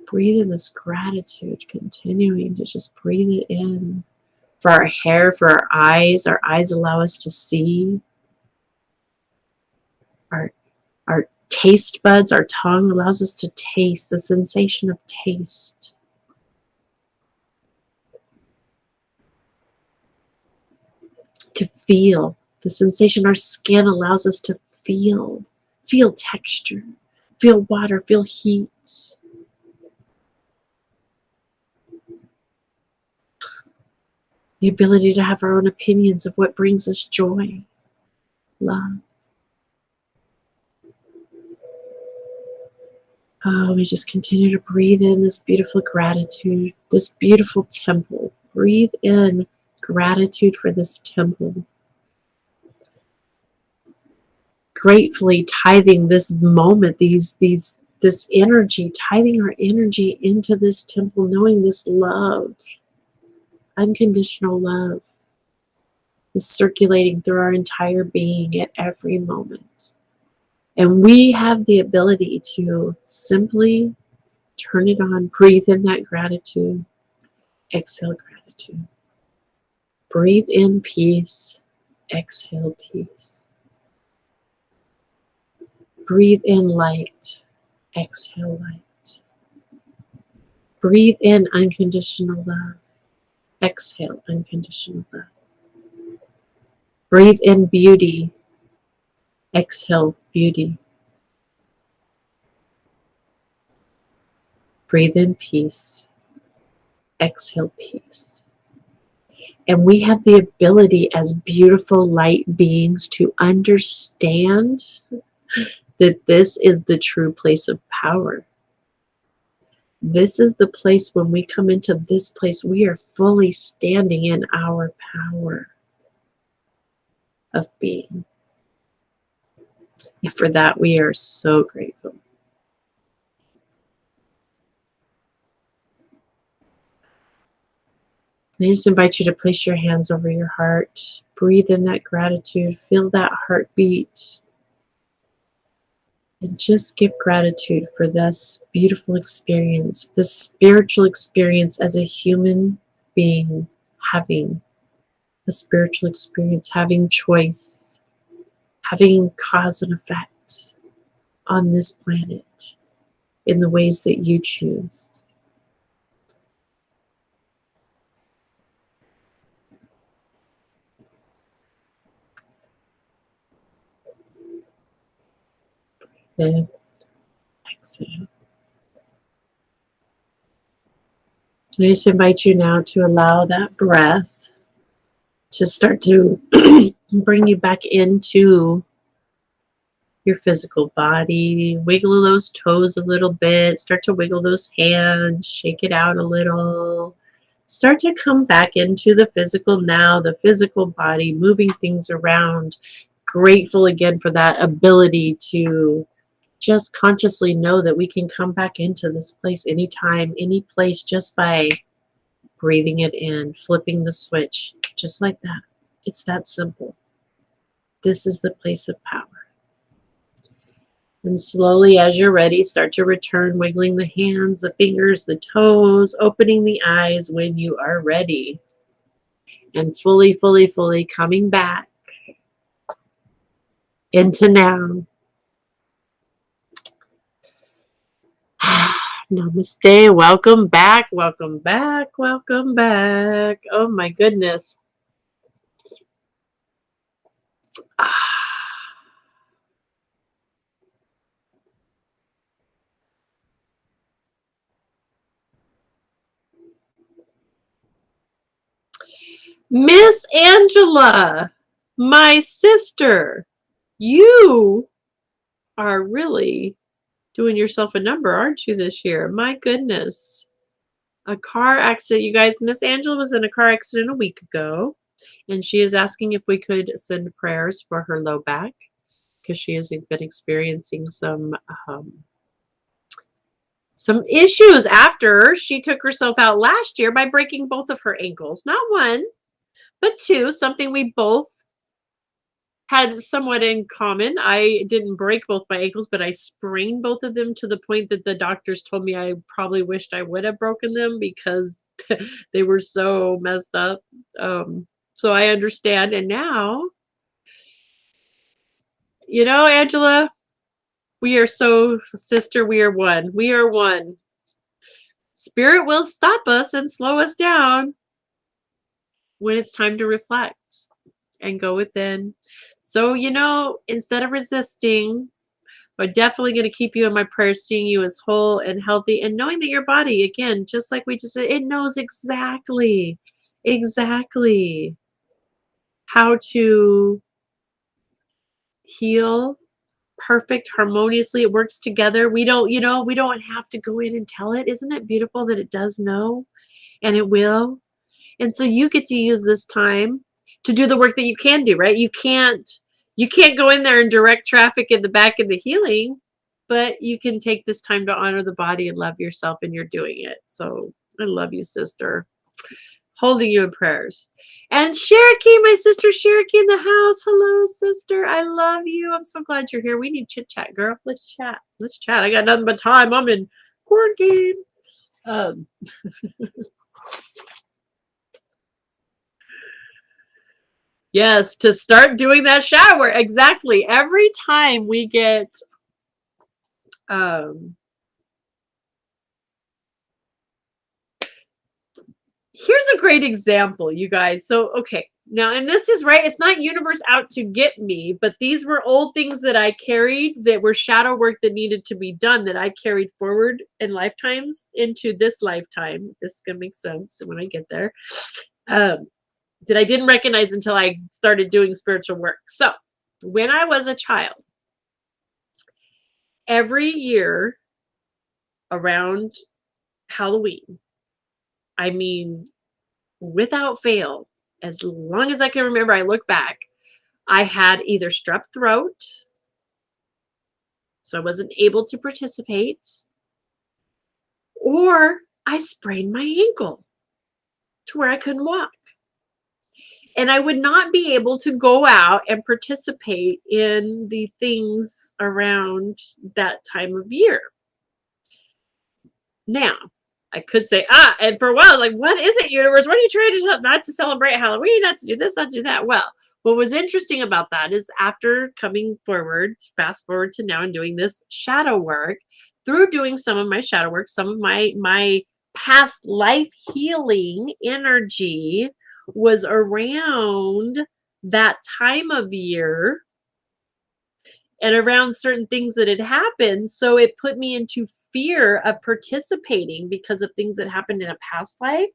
Breathe in this gratitude, continuing to just breathe it in. For our hair, for our eyes allow us to see. Our taste buds, our tongue allows us to taste, the sensation of taste. To feel, the sensation, our skin allows us to feel texture, feel water, feel heat. The ability to have our own opinions of what brings us joy, love. Oh, we just continue to breathe in this beautiful gratitude, this beautiful temple. Breathe in gratitude for this temple. Gratefully tithing this moment, this energy, tithing our energy into this temple, knowing this love, unconditional love, is circulating through our entire being at every moment. And we have the ability to simply turn it on, breathe in that gratitude, exhale gratitude. Breathe in peace, exhale peace. Breathe in light, exhale light. Breathe in unconditional love, exhale unconditional love. Breathe in beauty, exhale beauty. Breathe in peace, exhale peace. And we have the ability as beautiful light beings to understand that this is the true place of power. This is the place, when we come into this place, we are fully standing in our power of being. And for that, we are so grateful. I just invite you to place your hands over your heart. Breathe in that gratitude. Feel that heartbeat. And just give gratitude for this beautiful experience, this spiritual experience as a human being, having a spiritual experience, having choice, having cause and effect on this planet in the ways that you choose. Then exhale. I just invite you now to allow that breath to start to bring you back into your physical body. Wiggle those toes a little bit. Start to wiggle those hands. Shake it out a little. Start to come back into the physical now, the physical body, moving things around. Grateful again for that ability to just consciously know that we can come back into this place anytime, any place, just by breathing it in, flipping the switch, just like that. It's that simple. This is the place of power. And slowly, as you're ready, start to return, wiggling the hands, the fingers, the toes, opening the eyes when you are ready. And fully, fully, fully coming back into now. Namaste. Welcome back. Welcome back. Welcome back. Oh my goodness. Miss Angela, my sister, you are really doing yourself a number, aren't you, this year? My goodness. A car accident. You guys, Miss Angela was in a car accident a week ago, and she is asking if we could send prayers for her low back because she has been experiencing some issues after she took herself out last year by breaking both of her ankles. Not one, but two, something we both had somewhat in common. I didn't break both my ankles, but I sprained both of them to the point that the doctors told me I probably wished I would have broken them because they were so messed up. So I understand. And now, you know, Angela, we are so, sister, we are one. We are one. Spirit will stop us and slow us down when it's time to reflect and go within. So, you know, instead of resisting, we're definitely going to keep you in my prayers, seeing you as whole and healthy, and knowing that your body, again, just like we just said, it knows exactly how to heal perfect, harmoniously. It works together. We don't, you know, we don't have to go in and tell it. Isn't it beautiful that it does know, and it will? And so you get to use this time to do the work that you can do, right? You can't go in there and direct traffic in the back of the healing, but you can take this time to honor the body and love yourself, and you're doing it. So I love you, sister. Holding you in prayers. And Cherokee, my sister Cherokee in the house. Hello, sister. I love you. I'm so glad you're here. We need chit chat, girl. Let's chat. Let's chat. I got nothing but time. I'm in quarantine. Yes, to start doing that shadow work. Exactly. Every time we get here's a great example, you guys. So, okay. Now, and this is right, it's not universe out to get me, but these were old things that I carried that were shadow work that needed to be done that I carried forward in lifetimes into this lifetime. This is going to make sense when I get there. That I didn't recognize until I started doing spiritual work. So, when I was a child, every year around Halloween, I mean, without fail, as long as I can remember, I look back, I had either strep throat, so I wasn't able to participate, or I sprained my ankle to where I couldn't walk. And I would not be able to go out and participate in the things around that time of year. Now, I could say, and for a while, like, what is it, universe? What are you trying to tell? Not to celebrate Halloween, not to do this, not to do that. Well, what was interesting about that is after coming forward, fast forward to now and doing this shadow work, through doing some of my shadow work, some of my past life healing energy was around that time of year and around certain things that had happened. So it put me into fear of participating because of things that happened in a past life.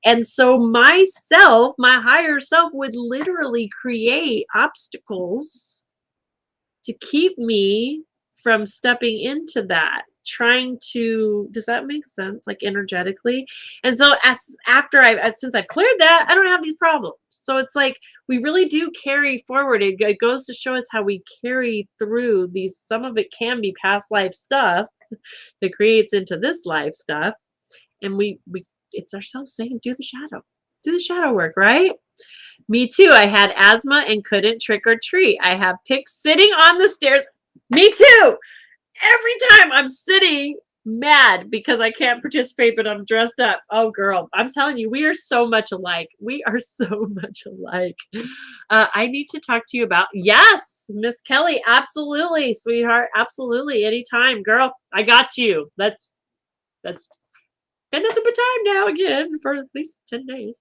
And so myself, my higher self, would literally create obstacles to keep me from stepping into that, trying to, does that make sense? Like energetically. And so since I've cleared that, I don't have these problems. So it's like, we really do carry forward. It goes to show us how we carry through these, some of it can be past life stuff that creates into this life stuff. And we it's ourselves saying, do the shadow work, right? Me too. I had asthma and couldn't trick or treat. I have pics sitting on the stairs. Me too. Every time I'm sitting mad because I can't participate, but I'm dressed up. Oh, girl, I'm telling you, we are so much alike. We are so much alike. I need to talk to you about, yes, Miss Kelly. Absolutely, sweetheart. Absolutely. Anytime, girl. I got you. That's been nothing but time now again for at least 10 days.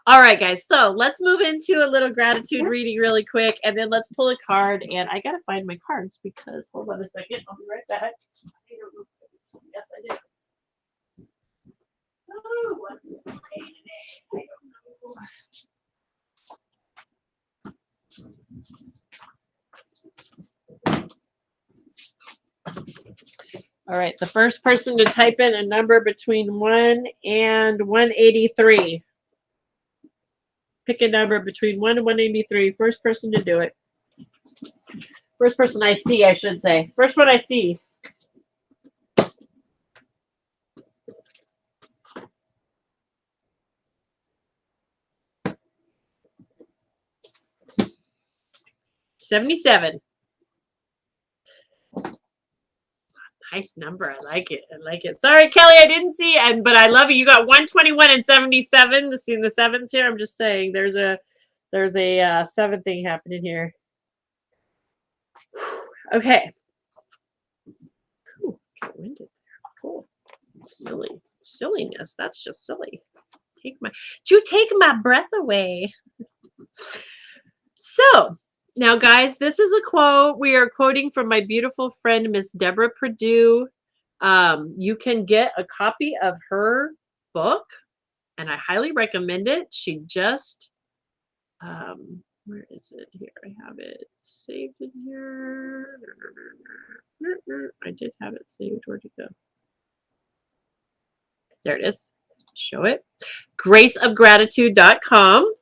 All right, guys. So let's move into a little gratitude reading really quick, and then let's pull a card. And I gotta find my cards because hold on a second. I'll be right back. Yes, I did. Oh, what's the play today? I don't know. All right, the first person to type in a number between 1 and 183. Pick a number between 1 and 183. First person to do it. First person I see, I should say. First one I see. $77. Nice number. I like it. I like it. Sorry, Kelly, I didn't see it, but I love you. You got 121 and 77. Seeing the sevens here. I'm just saying there's a seven thing happening here. Okay. Ooh, got winded there. Cool. Silliness. That's just silly. You take my breath away. So now, guys, this is a quote. We are quoting from my beautiful friend, Miss Deborah Perdue. You can get a copy of her book, and I highly recommend it. She just, where is it? Here, I have it saved in here. I did have it saved. Where'd it go? There it is. Show it. graceofgratitude.com.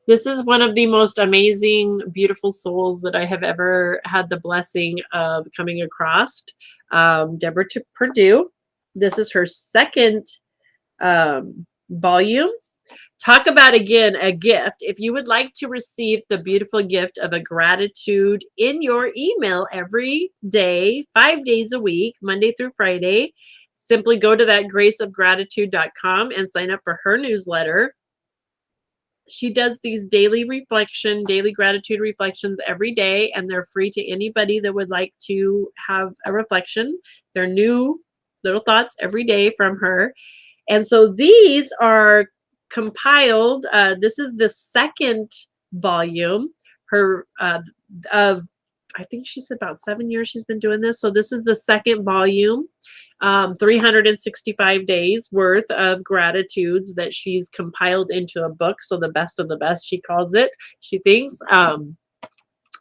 This is one of the most amazing, beautiful souls that I have ever had the blessing of coming across. Deborah Perdue. This is her second volume. Talk about, again, a gift. If you would like to receive the beautiful gift of a gratitude in your email every day, 5 days a week, Monday through Friday, simply go to that graceofgratitude.com and sign up for her newsletter. She does these daily gratitude reflections every day, and they're free to anybody that would like to have a reflection. They're new little thoughts every day from her. And so these are compiled. This is the second volume. Her of, I think she said about 7 years she's been doing this. So this is the second volume. 365 days worth of gratitudes that she's compiled into a book. So the best of the best, she calls it. She thinks.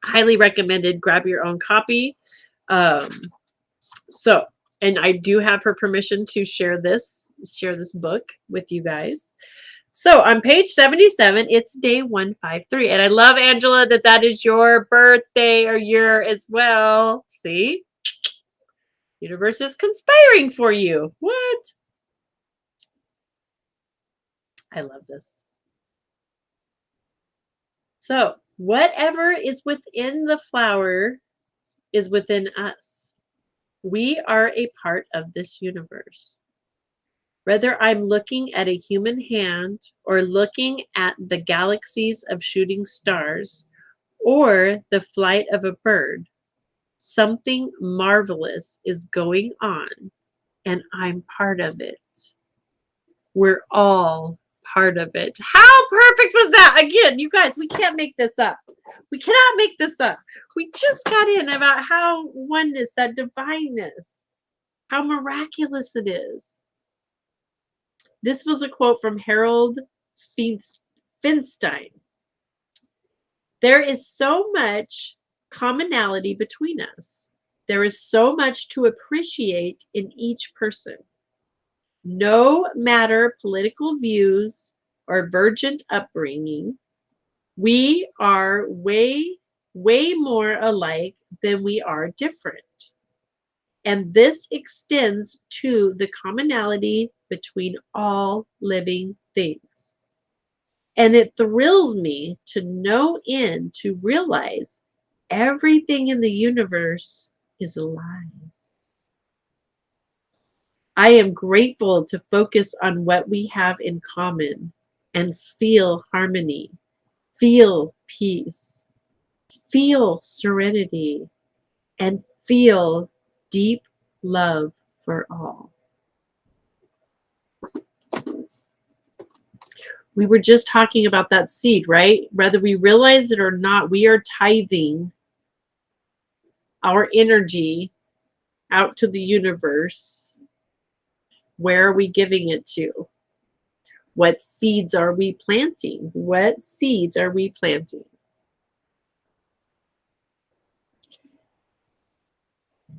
Highly recommended. Grab your own copy. So, and I do have her permission to share this book with you guys. So on page 77, it's day 153. And I love, Angela, that is your birthday or year as well. See? Universe is conspiring for you. What? I love this. So whatever is within the flower is within us. We are a part of this universe. Whether I'm looking at a human hand or looking at the galaxies of shooting stars or the flight of a bird, something marvelous is going on, and I'm part of it. We're all part of it. How perfect was that? Again, you guys, we can't make this up. We cannot make this up. We just got in about how oneness, that divineness, how miraculous it is. This was a quote from Harold Finstein. There is so much commonality between us. There is so much to appreciate in each person. No matter political views or divergent upbringing, we are way more alike than we are different. And this extends to the commonality between all living things. And it thrills me to to realize everything in the universe is alive. I am grateful to focus on what we have in common and feel harmony, feel peace, feel serenity, and feel deep love for all. We were just talking about that seed, right? Whether we realize it or not, we are tithing our energy out to the universe. Where are we giving it to? What seeds are we planting? What seeds are we planting?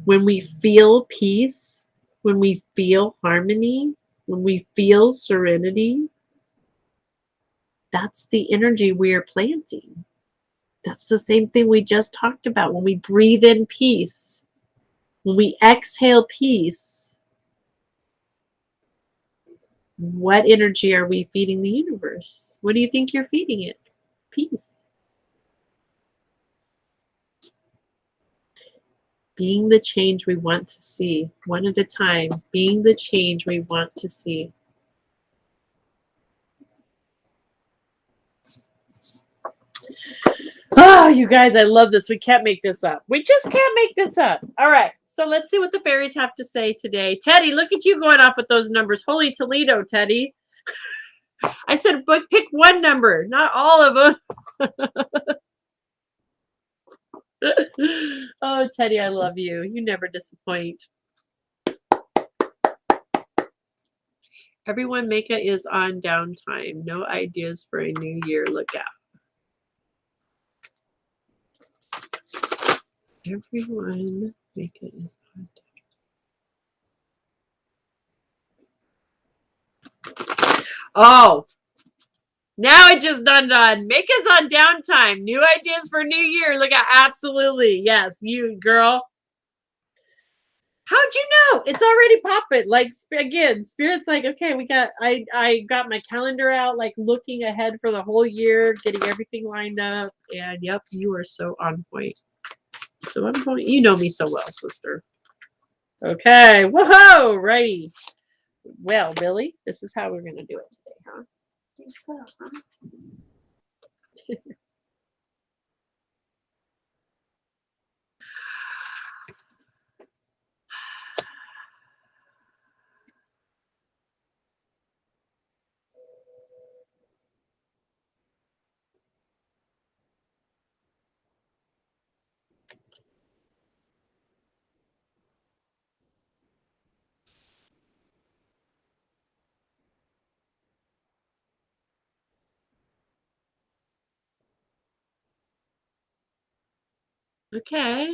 When we feel peace, when we feel harmony, when we feel serenity, that's the energy we are planting. That's the same thing we just talked about. When we breathe in peace, when we exhale peace, what energy are we feeding the universe? What do you think you're feeding it? Peace. Being the change we want to see, one at a time, being the change we want to see. Oh, you guys, I love this. We can't make this up. We just can't make this up. All right, so let's see what the fairies have to say today. Teddy, look at you going off with those numbers. Holy Toledo, Teddy. I said, but pick one number, not all of them. Oh, Teddy, I love you. You never disappoint. Everyone, Mika is on downtime. No ideas for a new year. Look out. Everyone, Mika is on downtime. Oh, now it just dawned on. Mika's on downtime. New ideas for new year. Look out. Absolutely. Yes, you girl. How'd you know? It's already popping. Like, again, Spirit's like, okay, I got my calendar out, like looking ahead for the whole year, getting everything lined up. And yep, you are so on point. So on point. You know me so well, sister. Okay. Whoa, righty. Well, Billy, this is how we're going to do it today, huh? I think so, huh? Okay.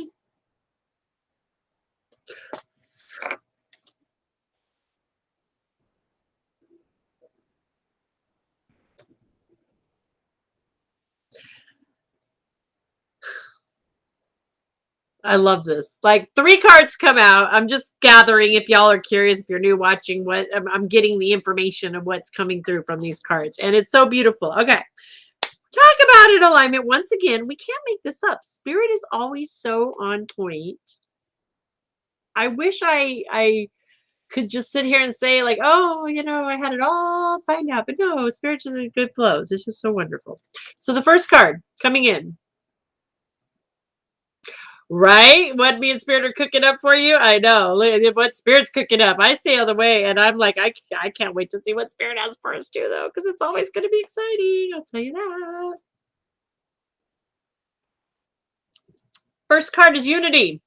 I love this. Like 3 cards come out. I'm just gathering. If y'all are curious, if you're new watching, what I'm getting the information of what's coming through from these cards, and it's so beautiful. Okay, talk about it alignment once again. We can't make this up. Spirit is always so on point. I wish I could just sit here and say like, oh, you know, I had it all planned out, but no, Spirit is in good flows. It's just so wonderful. So the first card coming in. Right? What me and Spirit are cooking up for you? I know. What Spirit's cooking up. I stay on the way, and I'm like, I can't wait to see what Spirit has for us too, though, because it's always going to be exciting. I'll tell you that. First card is unity.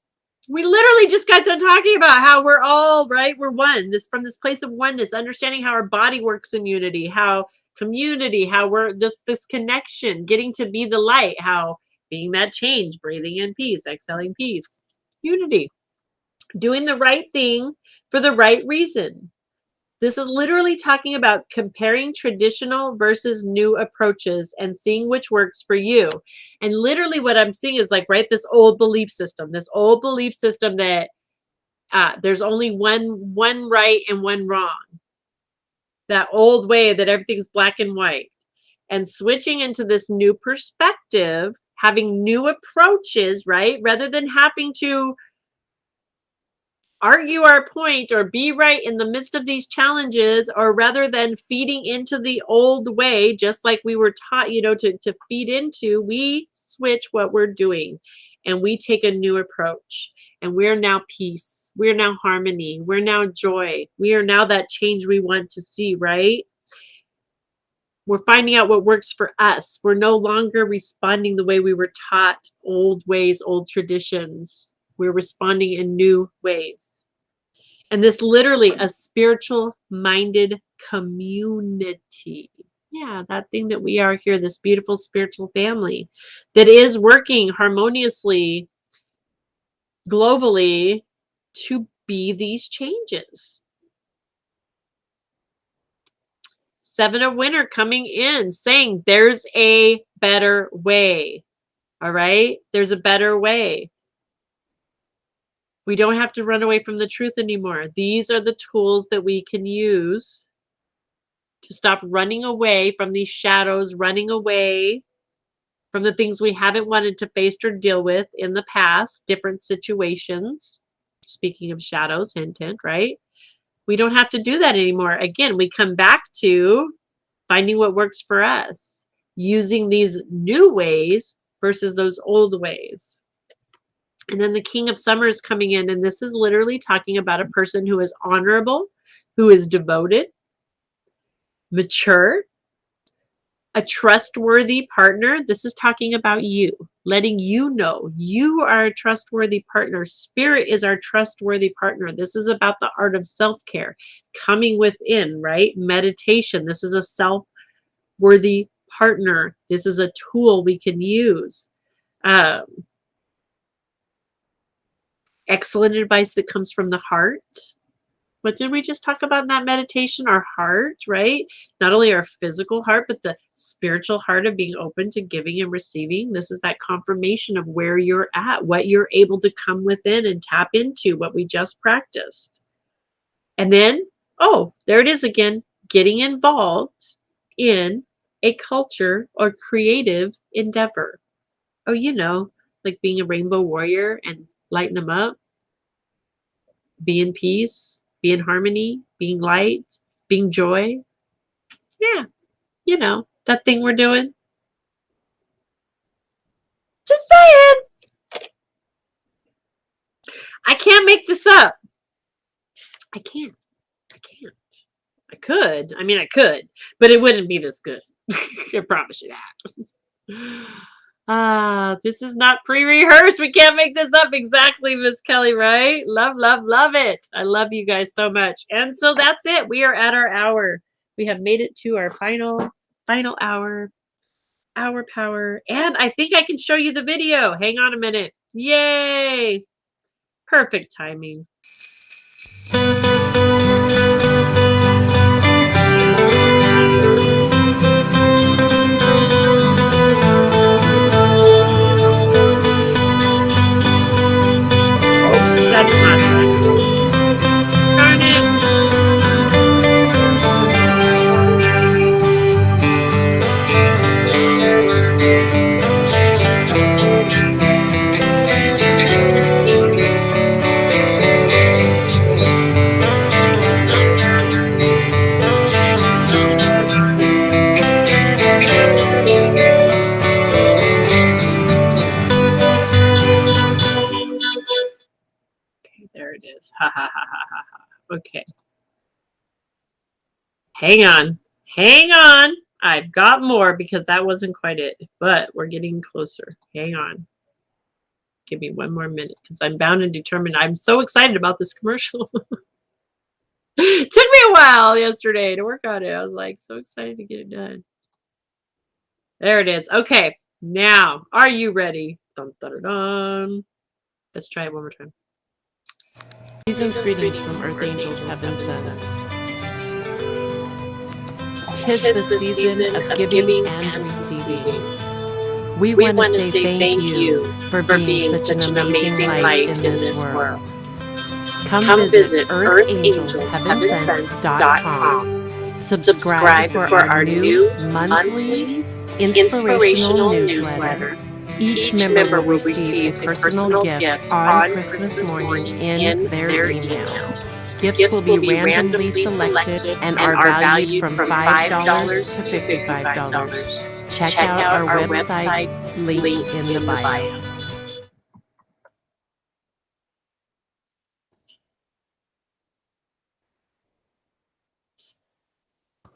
We literally just got done talking about how we're all right. We're one. This from this place of oneness, understanding how our body works in unity, how community, how we're this connection, getting to be the light, how being that change, breathing in peace, exhaling peace, unity, doing the right thing for the right reason. This is literally talking about comparing traditional versus new approaches and seeing which works for you. And literally what I'm seeing is like, right, this old belief system that There's only one right and one wrong. That old way that everything's black and white. And switching into this new perspective, having new approaches, right? Rather than having to argue our point or be right in the midst of these challenges, or rather than feeding into the old way, just like we were taught, to feed into, we switch what we're doing and we take a new approach. And we're now peace. We're now harmony. We're now joy. We are now that change we want to see, right? We're finding out what works for us. We're no longer responding the way we were taught, old ways, old traditions. We're responding in new ways. And this literally a spiritual minded community. Yeah, that thing that we are here, this beautiful spiritual family that is working harmoniously globally to be these changes. Seven of Winter coming in saying there's a better way. All right. There's a better way. We don't have to run away from the truth anymore. These are the tools that we can use to stop running away from these shadows, running away from the things we haven't wanted to face or deal with in the past, different situations. Speaking of shadows, hint, hint, right? We don't have to do that anymore. Again, we come back to finding what works for us, using these new ways versus those old ways. And then the King of Summer is coming in, and this is literally talking about a person who is honorable, who is devoted, mature, a trustworthy partner. This is talking about you, letting you know you are a trustworthy partner. Spirit is our trustworthy partner. This is about the art of self-care, coming within, right? Meditation. This is a self-worthy partner. This is a tool we can use. Excellent advice that comes from the heart. What did we just talk about in that meditation? Our heart, right? Not only our physical heart, but the spiritual heart of being open to giving and receiving. This is that confirmation of where you're at, what you're able to come within and tap into, what we just practiced. And then, oh, there it is again, getting involved in a culture or creative endeavor. Oh, like being a rainbow warrior and lighten them up, be in peace, be in harmony, being light, being joy. Yeah, that thing we're doing. Just saying. I can't make this up. I can't. I could. I could, but it wouldn't be this good. I promise you that. This is not pre-rehearsed. We can't make this up exactly, Miss Kelly, right? Love, love, love it. I love you guys so much. And so that's it. We are at our hour. We have made it to our final hour power. And I think I can show you the video. Hang on a minute. Yay. Perfect timing. That's not darn it. There it is. Ha ha ha ha ha ha. Okay. Hang on. I've got more because that wasn't quite it, but we're getting closer. Hang on. Give me one more minute because I'm bound and determined. I'm so excited about this commercial. It took me a while yesterday to work on it. I was like so excited to get it done. There it is. Okay. Now, are you ready? Dun, dun, dun, dun. Let's try it one more time. Season's greetings from Earth Angels have been sent. 'Tis the season of giving and receiving. We want to say thank you for being such an amazing light in this world. Come visit earthangelsheavensent.com. Subscribe for our new monthly inspirational newsletter. Each member will receive a personal gift on Christmas morning in their email. Gifts will be randomly selected and are valued from $5 to $55. Check out our website link in the bio.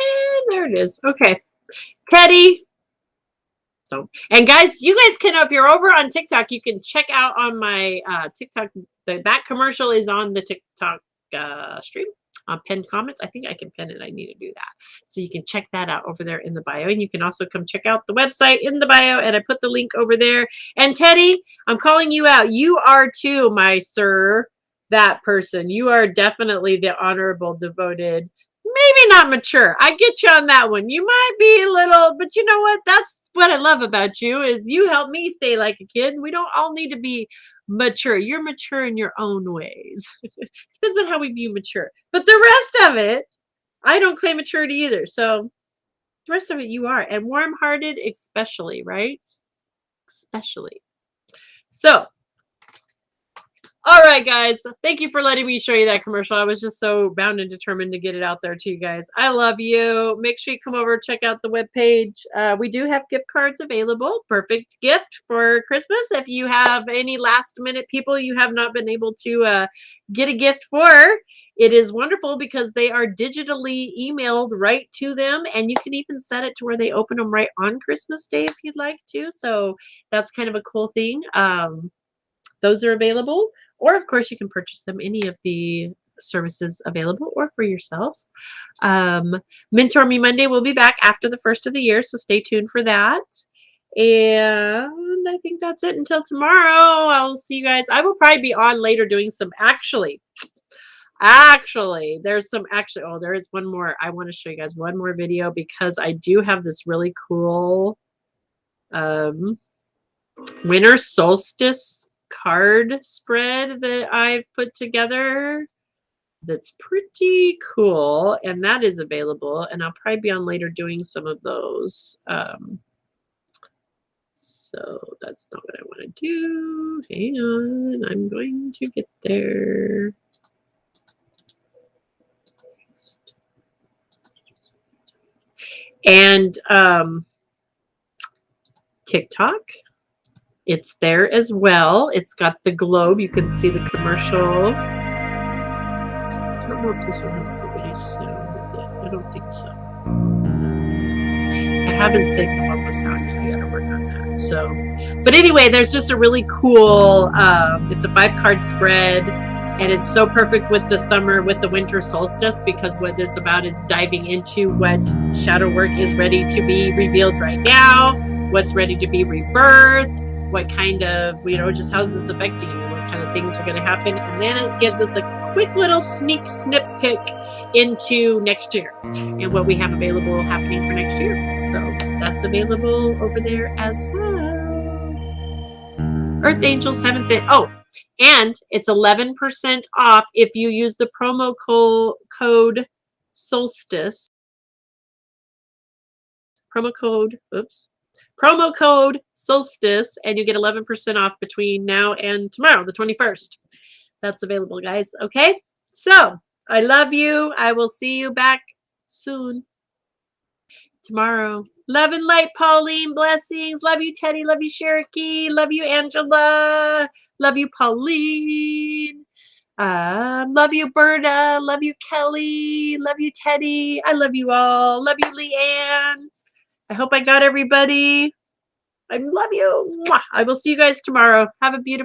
And there it is. Okay. Teddy. So, and guys, you guys can, if you're over on TikTok, you can check out on my TikTok. That commercial is on the TikTok stream. Pinned comments. I think I can pin it. I need to do that. So you can check that out over there in the bio. And you can also come check out the website in the bio. And I put the link over there. And Teddy, I'm calling you out. You are too, my sir, that person. You are definitely the honorable, devoted, maybe not mature. I get you on that one. You might be a little, but you know what? That's what I love about you is you help me stay like a kid. We don't all need to be mature. You're mature in your own ways. Depends on how we view mature. But the rest of it, I don't claim maturity either. So the rest of it you are. And warm-hearted especially, right? Especially. So all right, guys. Thank you for letting me show you that commercial. I was just so bound and determined to get it out there to you guys. I love you. Make sure you come over, check out the webpage. We do have gift cards available. Perfect gift for Christmas. If you have any last minute people you have not been able to get a gift for, it is wonderful because they are digitally emailed right to them. And you can even set it to where they open them right on Christmas Day if you'd like to. So that's kind of a cool thing. Those are available. Or, of course, you can purchase them any of the services available or for yourself. Mentor Me Monday will be back after the first of the year, so stay tuned for that. And I think that's it until tomorrow. I'll see you guys. I will probably be on later doing some there's some there is one more. I want to show you guys one more video because I do have this really cool winter solstice card spread that I've put together that's pretty cool, and that is available, and I'll probably be on later doing some of those. So that's not what I want to do. Hang on, I'm going to get there. And TikTok, it's there as well. It's got the globe. You can see the commercial. I don't know if this will have everybody sound yet. I don't think so. I haven't saved the local sound yet. I gotta work on that. So, but anyway, there's just a really cool, it's a 5-card spread. And it's so perfect with the summer, with the winter solstice, because what this about is diving into what shadow work is ready to be revealed right now, what's ready to be rebirthed, what kind of, just how's this affecting you, what kind of things are going to happen. And then it gives us a quick little snip peek into next year and what we have available happening for next year. So that's available over there as well. Earth Angels haven't said, and it's 11% off if you use the promo code solstice. Promo code solstice, and you get 11% off between now and tomorrow, the 21st. That's available, guys. Okay? So, I love you. I will see you back soon. Tomorrow. Love and light, Pauline. Blessings. Love you, Teddy. Love you, Cherokee. Love you, Angela. Love you, Pauline. Love you, Berta. Love you, Kelly. Love you, Teddy. I love you all. Love you, Leanne. I hope I got everybody. I love you. Mwah. I will see you guys tomorrow. Have a beautiful